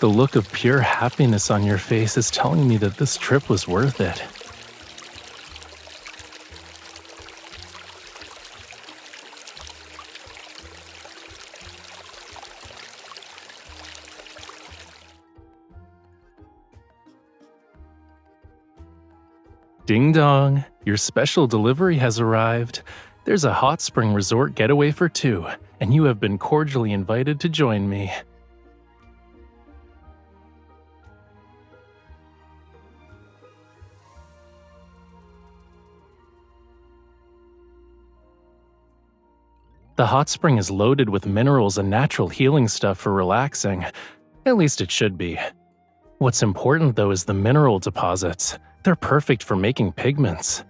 The look of pure happiness on your face is telling me that this trip was worth it. Ding dong, your special delivery has arrived. There's a hot spring resort getaway for two, and you have been cordially invited to join me. The hot spring is loaded with minerals and natural healing stuff for relaxing. At least it should be. What's important though is the mineral deposits. They're perfect for making pigments.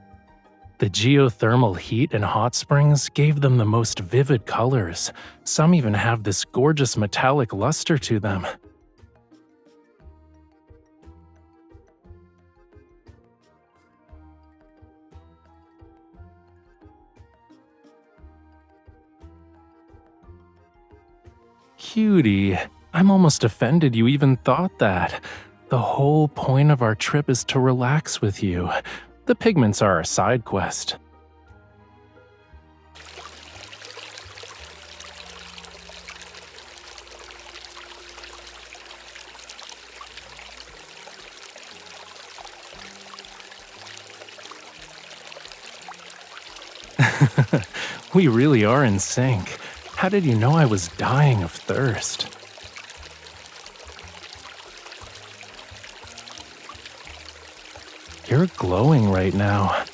The geothermal heat in hot springs gave them the most vivid colors. Some even have this gorgeous metallic luster to them. Cutie, I'm almost offended you even thought that. The whole point of our trip is to relax with you. The pigments are a side quest. We really are in sync. How did you know I was dying of thirst? You're glowing right now.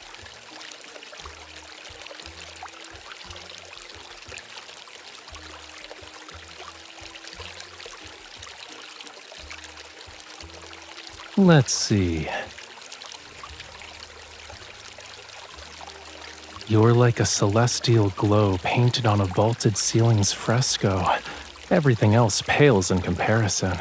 Let's see. You're like a celestial glow painted on a vaulted ceiling's fresco. Everything else pales in comparison.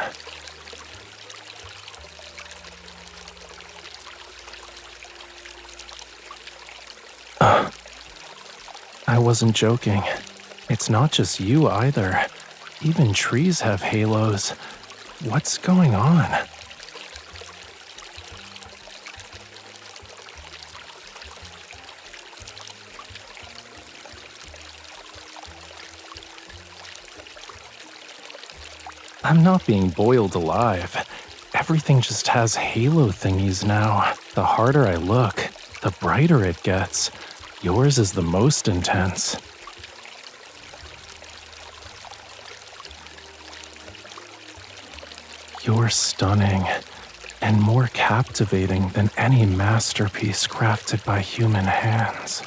I wasn't joking. It's not just you either. Even trees have halos. What's going on? I'm not being boiled alive. Everything just has halo thingies now. The harder I look, the brighter it gets. Yours is the most intense. You're stunning, and more captivating than any masterpiece crafted by human hands.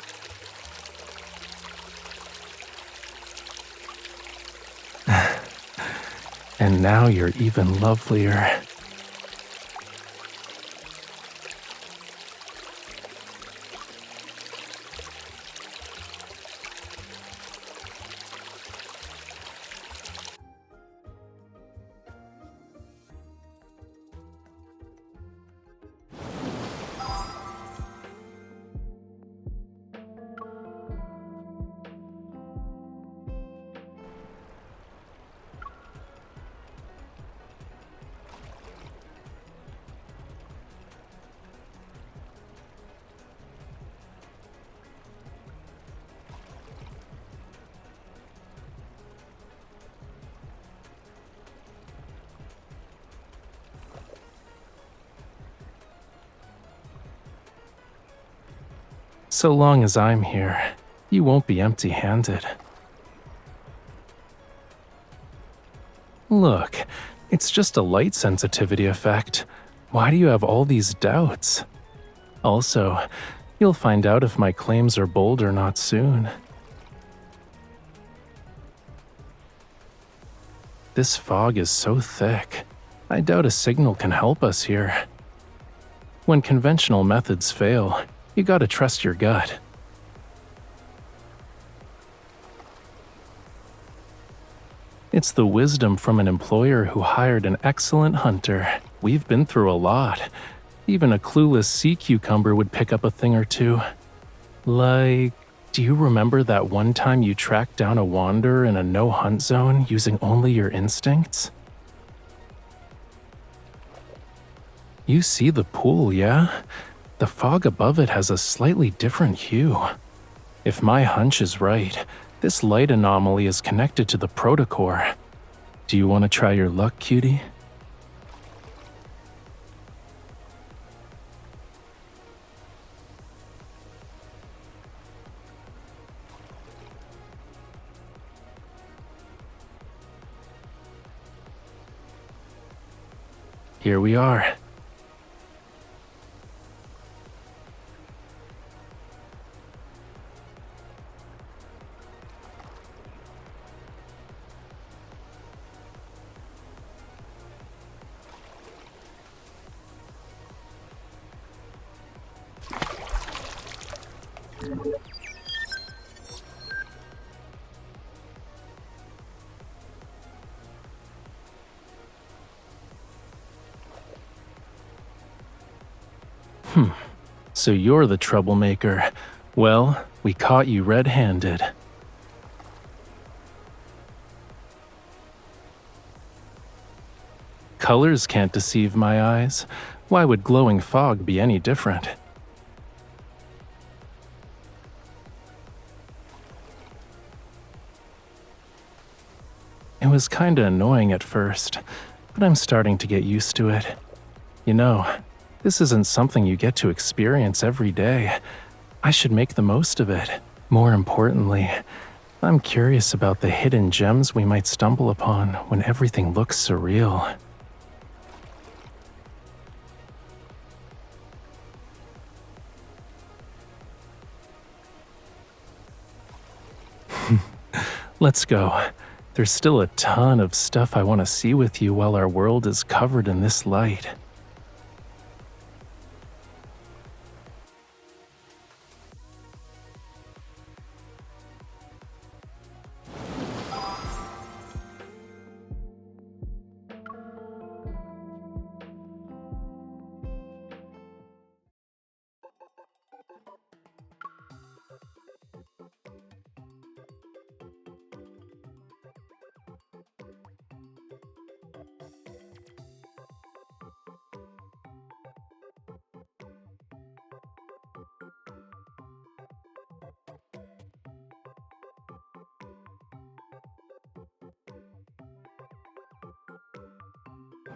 And now you're even lovelier. So long as I'm here, you won't be empty-handed. Look, it's just a light sensitivity effect. Why do you have all these doubts? Also, you'll find out if my claims are bold or not soon. This fog is so thick. I doubt a signal can help us here. When conventional methods fail, you gotta trust your gut. It's the wisdom from an employer who hired an excellent hunter. We've been through a lot. Even a clueless sea cucumber would pick up a thing or two. Like, do you remember that one time you tracked down a wanderer in a no-hunt zone using only your instincts? You see the pool, yeah? The fog above it has a slightly different hue. If my hunch is right, this light anomaly is connected to the protocore. Do you want to try your luck, cutie? Here we are. So you're the troublemaker. Well, we caught you red-handed. Colors can't deceive my eyes. Why would glowing fog be any different? It was kinda annoying at first, but I'm starting to get used to it. You know, this isn't something you get to experience every day. I should make the most of it. More importantly, I'm curious about the hidden gems we might stumble upon when everything looks surreal. Let's go. There's still a ton of stuff I want to see with you while our world is covered in this light.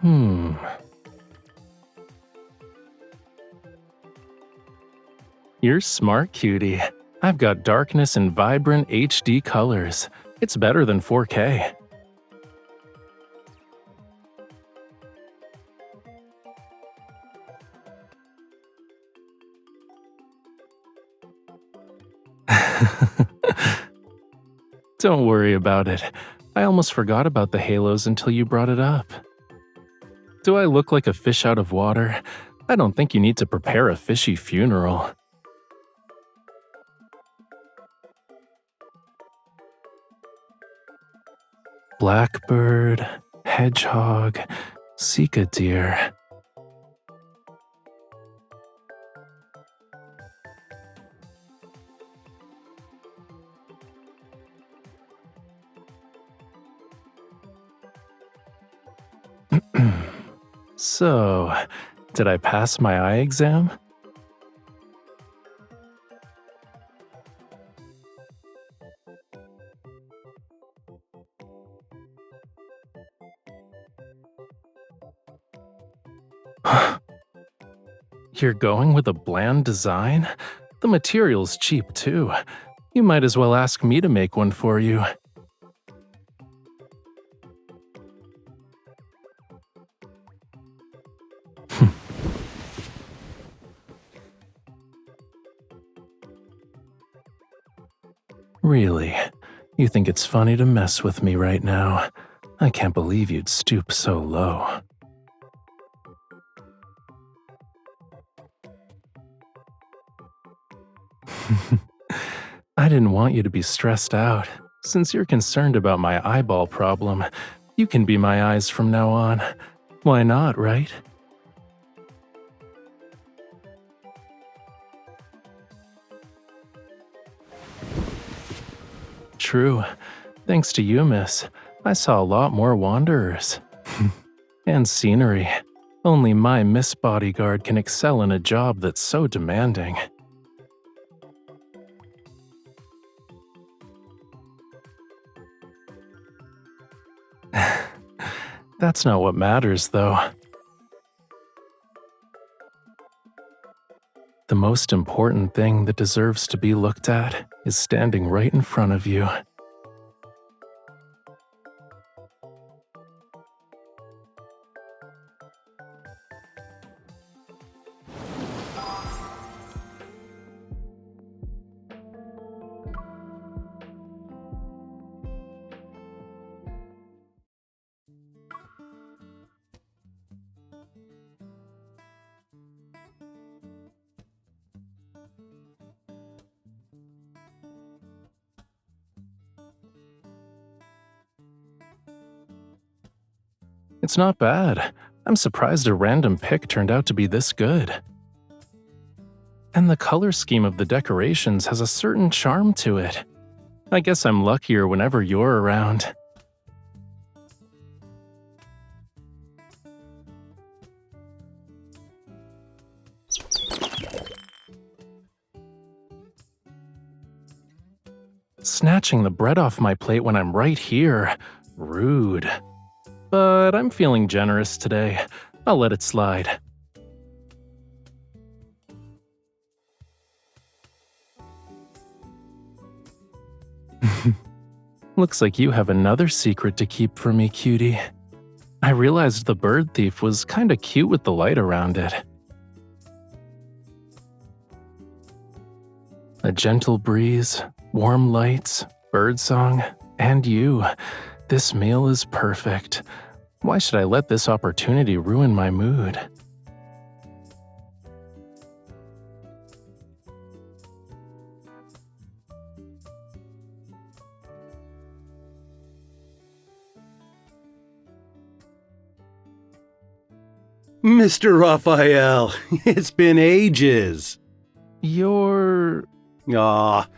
Hmm. You're smart, cutie. I've got darkness and vibrant HD colors. It's better than 4K. Don't worry about it. I almost forgot about the halos until you brought it up. Do I look like a fish out of water? I don't think you need to prepare a fishy funeral. Blackbird, hedgehog, sika deer. So, did I pass my eye exam? You're going with a bland design? The material's cheap too. You might as well ask me to make one for you. Really? You think it's funny to mess with me right now? I can't believe you'd stoop so low. I didn't want you to be stressed out. Since you're concerned about my eyeball problem, you can be my eyes from now on. Why not, right? True. Thanks to you, miss, I saw a lot more wanderers. And scenery. Only my Miss Bodyguard can excel in a job that's so demanding. That's not what matters, though. The most important thing that deserves to be looked at is standing right in front of you. It's not bad. I'm surprised a random pick turned out to be this good. And the color scheme of the decorations has a certain charm to it. I guess I'm luckier whenever you're around. Snatching the bread off my plate when I'm right here. Rude. But I'm feeling generous today. I'll let it slide. Looks like you have another secret to keep from me, cutie. I realized the bird thief was kinda cute with the light around it. A gentle breeze, warm lights, birdsong, and you. This meal is perfect. Why should I let this opportunity ruin my mood? Mr. Raphael, it's been ages. You're... Ah,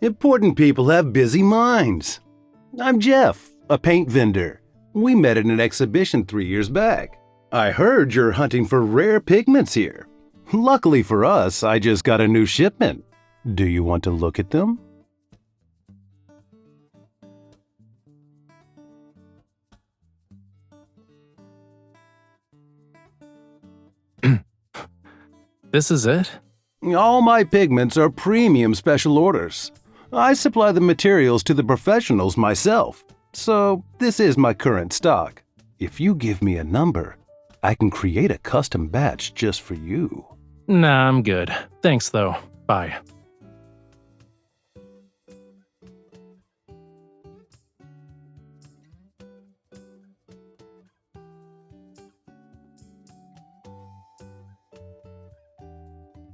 important people have busy minds. I'm Jeff, a paint vendor. We met at an exhibition 3 years back. I heard you're hunting for rare pigments here. Luckily for us, I just got a new shipment. Do you want to look at them? This is it? All my pigments are premium special orders. I supply the materials to the professionals myself, so this is my current stock. If you give me a number, I can create a custom batch just for you. Nah, I'm good. Thanks, though. Bye.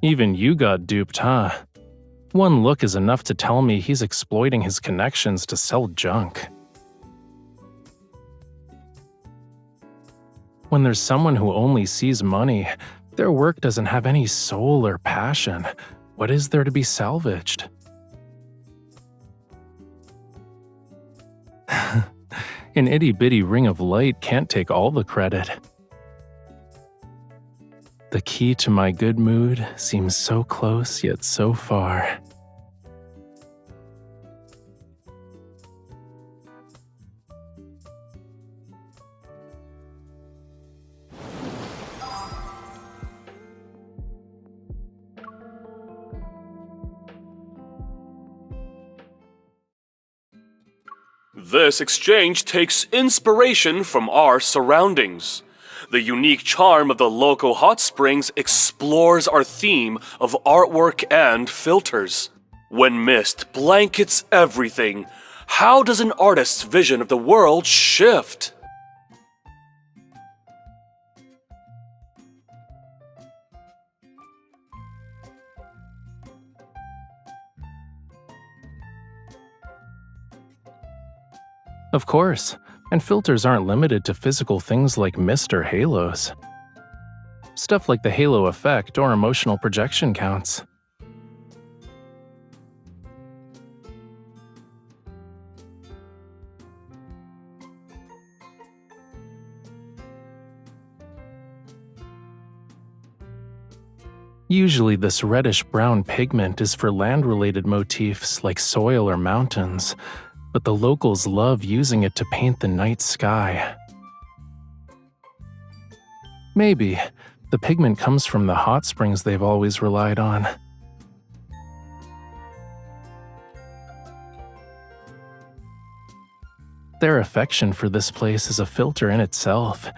Even you got duped, huh? One look is enough to tell me he's exploiting his connections to sell junk. When there's someone who only sees money, their work doesn't have any soul or passion. What is there to be salvaged? An itty-bitty ring of light can't take all the credit. The key to my good mood seems so close yet so far. This exchange takes inspiration from our surroundings. The unique charm of the local hot springs explores our theme of artwork and filters. When mist blankets everything, how does an artist's vision of the world shift? Of course, and filters aren't limited to physical things like mist or halos. Stuff like the halo effect or emotional projection counts. Usually this reddish-brown pigment is for land-related motifs like soil or mountains, but the locals love using it to paint the night sky. Maybe the pigment comes from the hot springs they've always relied on. Their affection for this place is a filter in itself.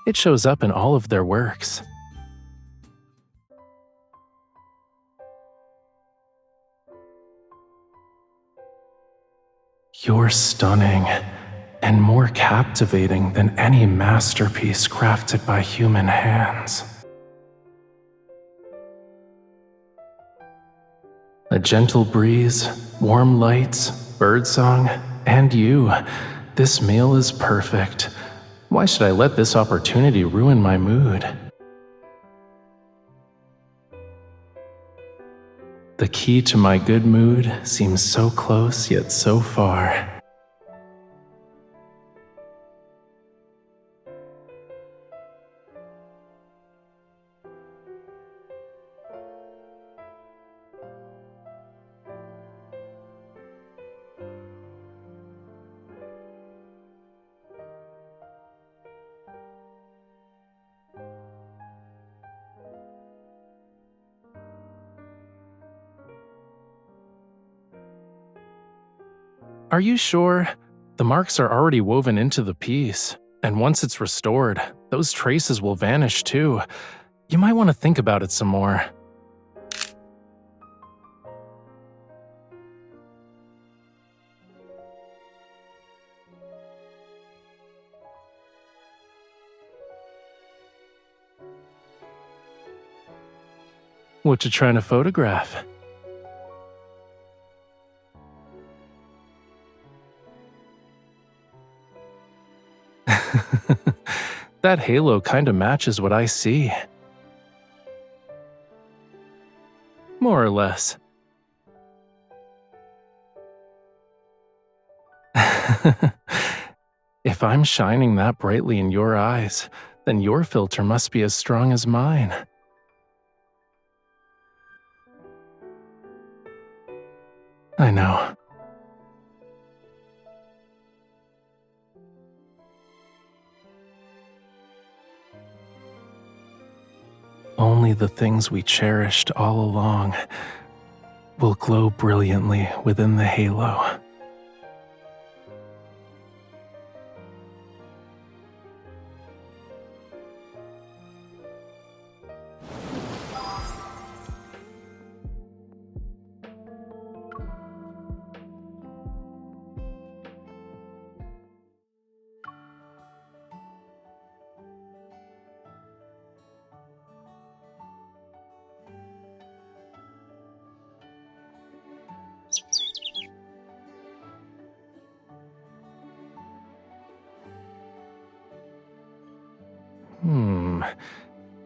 It shows up in all of their works. You're stunning, and more captivating than any masterpiece crafted by human hands. A gentle breeze, warm lights, birdsong, and you. This meal is perfect. Why should I let this opportunity ruin my mood? The key to my good mood seems so close yet so far. Are you sure? The marks are already woven into the piece, and once it's restored, those traces will vanish too. You might want to think about it some more. What you trying to photograph? That halo kinda matches what I see. More or less. If I'm shining that brightly in your eyes, then your filter must be as strong as mine. I know. Only the things we cherished all along will glow brilliantly within the halo.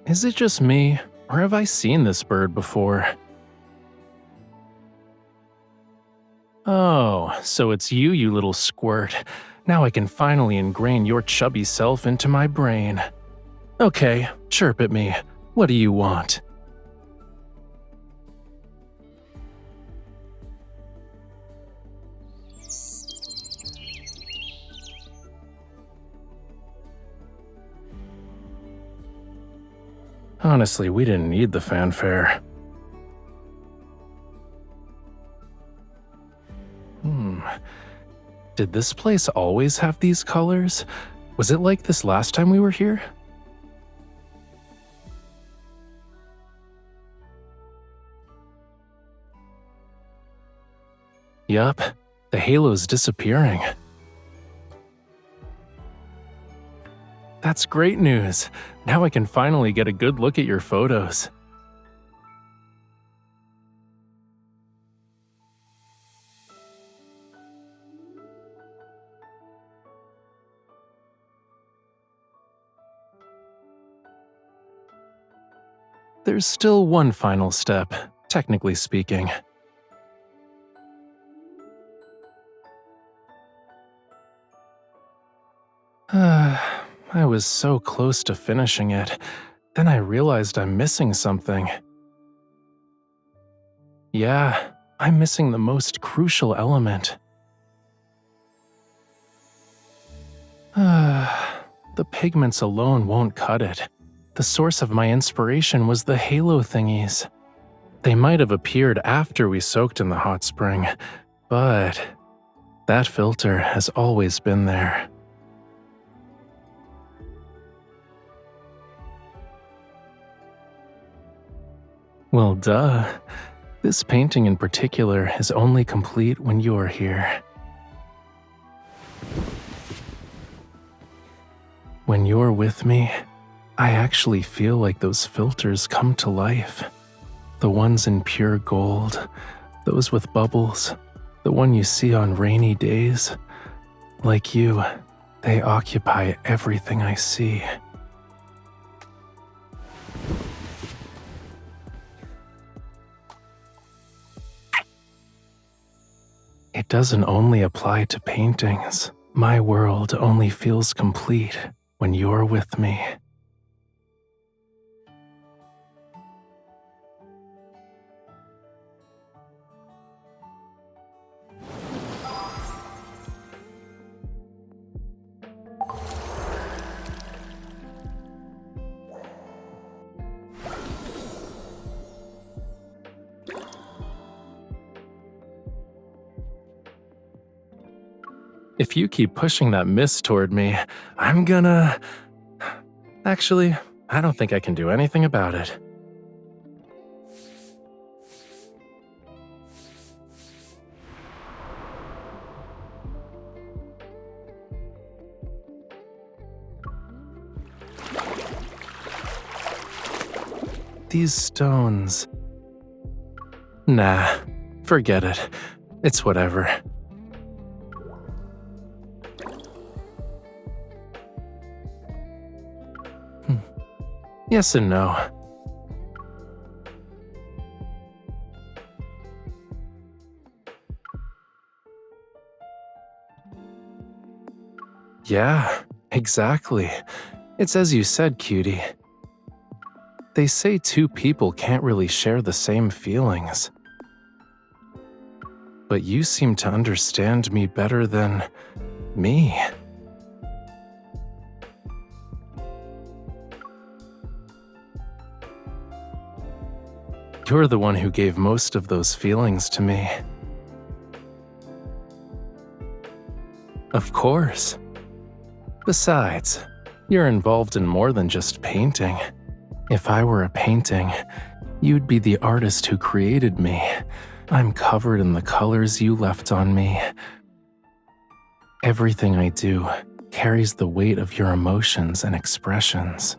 Is it just me, or have I seen this bird before? Oh, so it's you, you little squirt. Now I can finally ingrain your chubby self into my brain. Okay, chirp at me. What do you want? Honestly, we didn't need the fanfare. Did this place always have these colors? Was it like this last time we were here? Yup, the halo's disappearing. That's great news. Now I can finally get a good look at your photos. There's still one final step, technically speaking. I was so close to finishing it. Then I realized I'm missing something. Yeah, I'm missing the most crucial element. The pigments alone won't cut it. The source of my inspiration was the halo thingies. They might have appeared after we soaked in the hot spring, but that filter has always been there. Well, duh. This painting in particular is only complete when you're here. When you're with me, I actually feel like those filters come to life. The ones in pure gold, those with bubbles, the one you see on rainy days. Like you, they occupy everything I see. It doesn't only apply to paintings. My world only feels complete when you're with me. If you keep pushing that mist toward me, I'm gonna... Actually, I don't think I can do anything about it. These stones... Nah, forget it. It's whatever. Yes and no. Yeah, exactly. It's as you said, cutie. They say two people can't really share the same feelings. But you seem to understand me better than me. You're the one who gave most of those feelings to me. Of course. Besides, you're involved in more than just painting. If I were a painting, you'd be the artist who created me. I'm covered in the colors you left on me. Everything I do carries the weight of your emotions and expressions.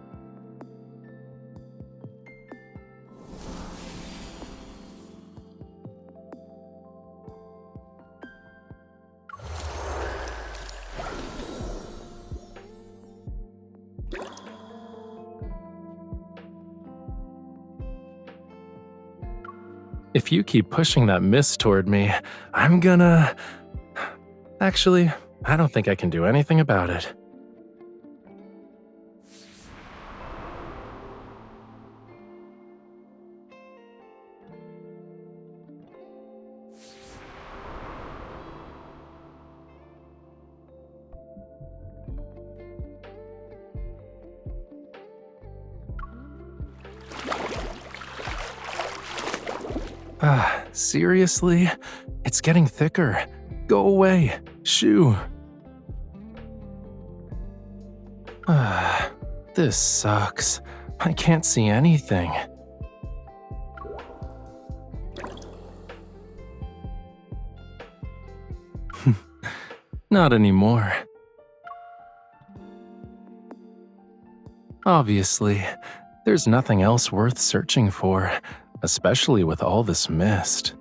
If you keep pushing that mist toward me, I'm gonna... Actually, I don't think I can do anything about it. Seriously? It's getting thicker. Go away. Shoo. This sucks. I can't see anything. Not anymore. Obviously, there's nothing else worth searching for, especially with all this mist.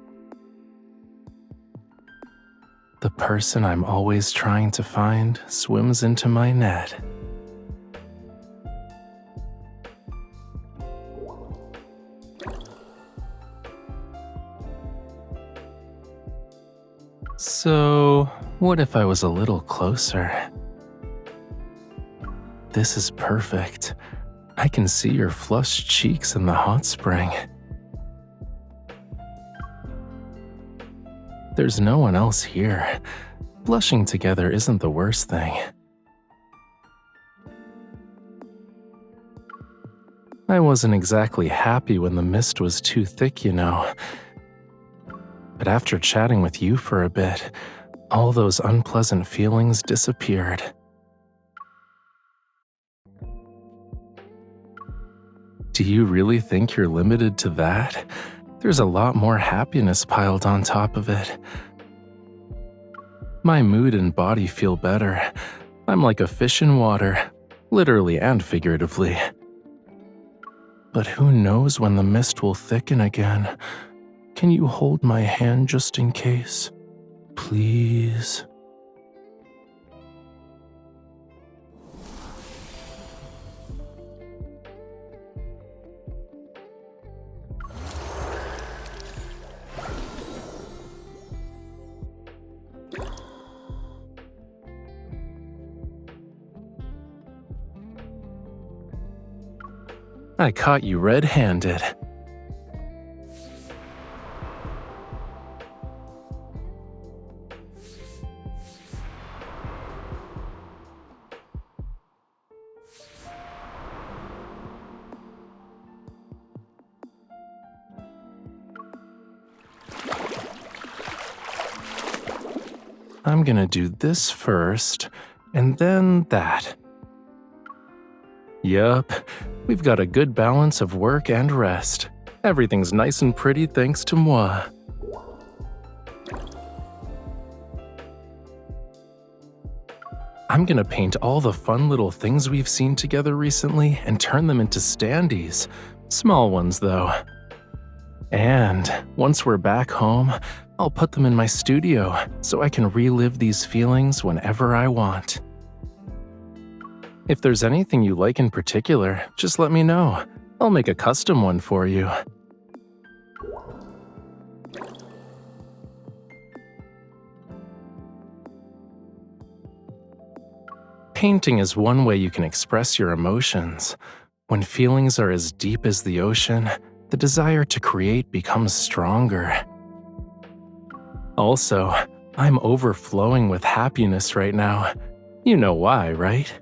The person I'm always trying to find swims into my net. So, what if I was a little closer? This is perfect. I can see your flushed cheeks in the hot spring. There's no one else here. Blushing together isn't the worst thing. I wasn't exactly happy when the mist was too thick, you know. But after chatting with you for a bit, all those unpleasant feelings disappeared. Do you really think you're limited to that? There's a lot more happiness piled on top of it. My mood and body feel better. I'm like a fish in water, literally and figuratively. But who knows when the mist will thicken again? Can you hold my hand just in case? Please? I caught you red-handed. I'm gonna do this first, and then that. Yup, we've got a good balance of work and rest. Everything's nice and pretty thanks to moi. I'm gonna paint all the fun little things we've seen together recently and turn them into standees. Small ones, though. And once we're back home, I'll put them in my studio so I can relive these feelings whenever I want. If there's anything you like in particular, just let me know. I'll make a custom one for you. Painting is one way you can express your emotions. When feelings are as deep as the ocean, the desire to create becomes stronger. Also, I'm overflowing with happiness right now. You know why, right?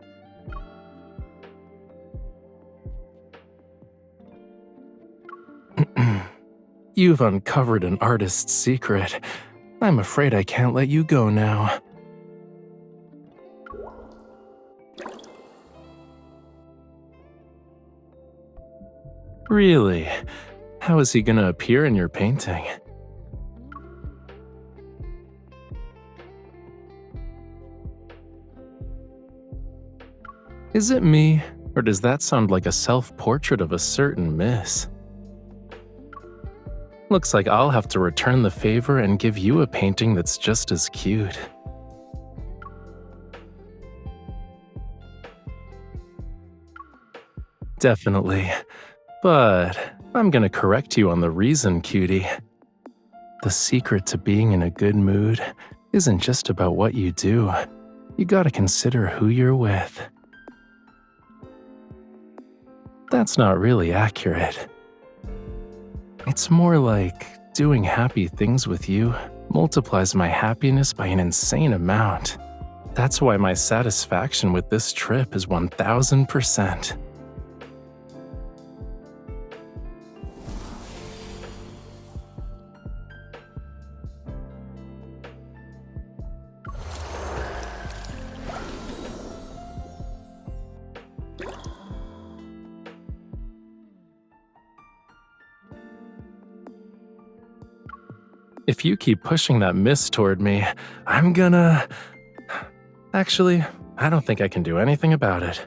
You've uncovered an artist's secret. I'm afraid I can't let you go now. Really? How is he gonna appear in your painting? Is it me, or does that sound like a self-portrait of a certain miss? Looks like I'll have to return the favor and give you a painting that's just as cute. Definitely. But I'm gonna correct you on the reason, cutie. The secret to being in a good mood isn't just about what you do. You gotta consider who you're with. That's not really accurate. It's more like doing happy things with you multiplies my happiness by an insane amount. That's why my satisfaction with this trip is 1000%. If you keep pushing that mist toward me, I'm gonna… Actually, I don't think I can do anything about it.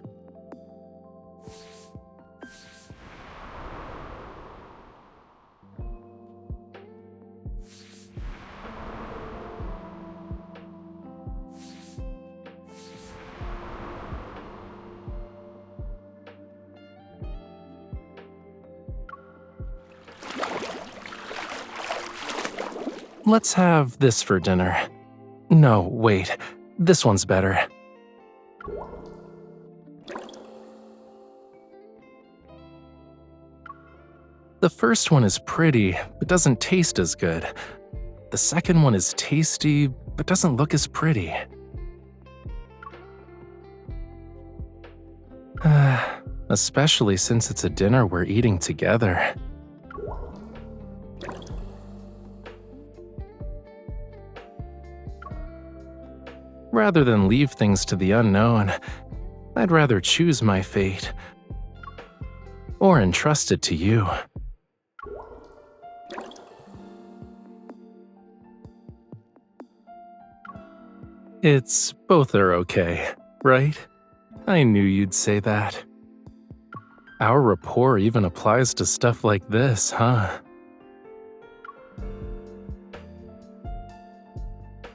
Let's have this for dinner. No, wait. This one's better. The first one is pretty, but doesn't taste as good. The second one is tasty, but doesn't look as pretty. Especially since it's a dinner we're eating together. Rather than leave things to the unknown, I'd rather choose my fate. Or entrust it to you. It's both are okay, right? I knew you'd say that. Our rapport even applies to stuff like this, huh?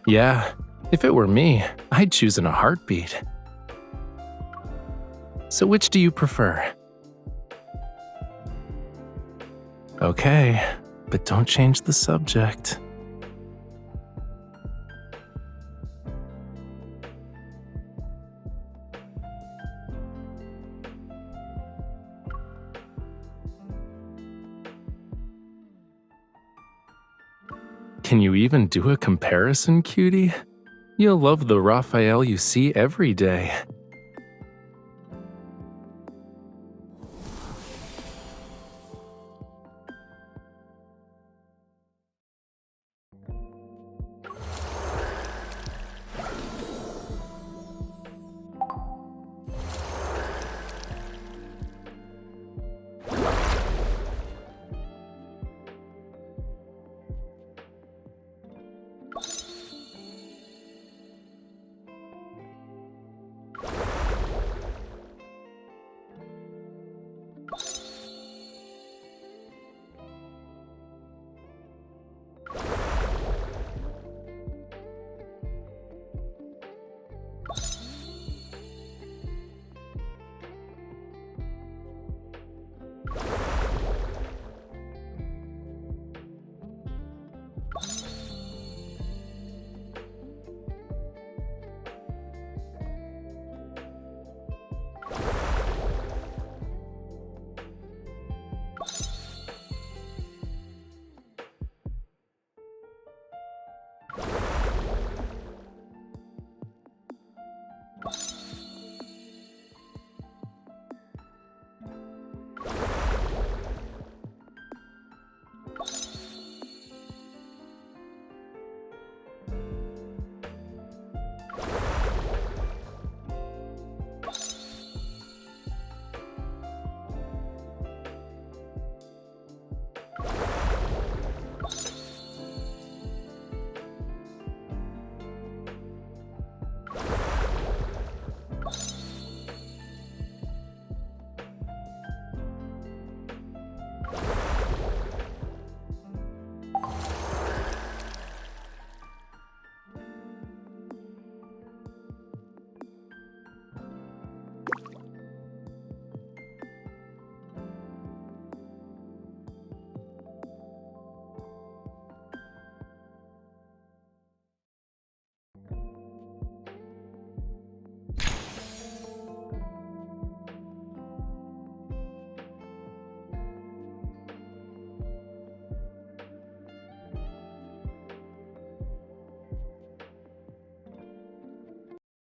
Yeah, if it were me, I'd choose in a heartbeat. So which do you prefer? Okay, but don't change the subject. Can you even do a comparison, cutie? You'll love the Rafayel you see every day.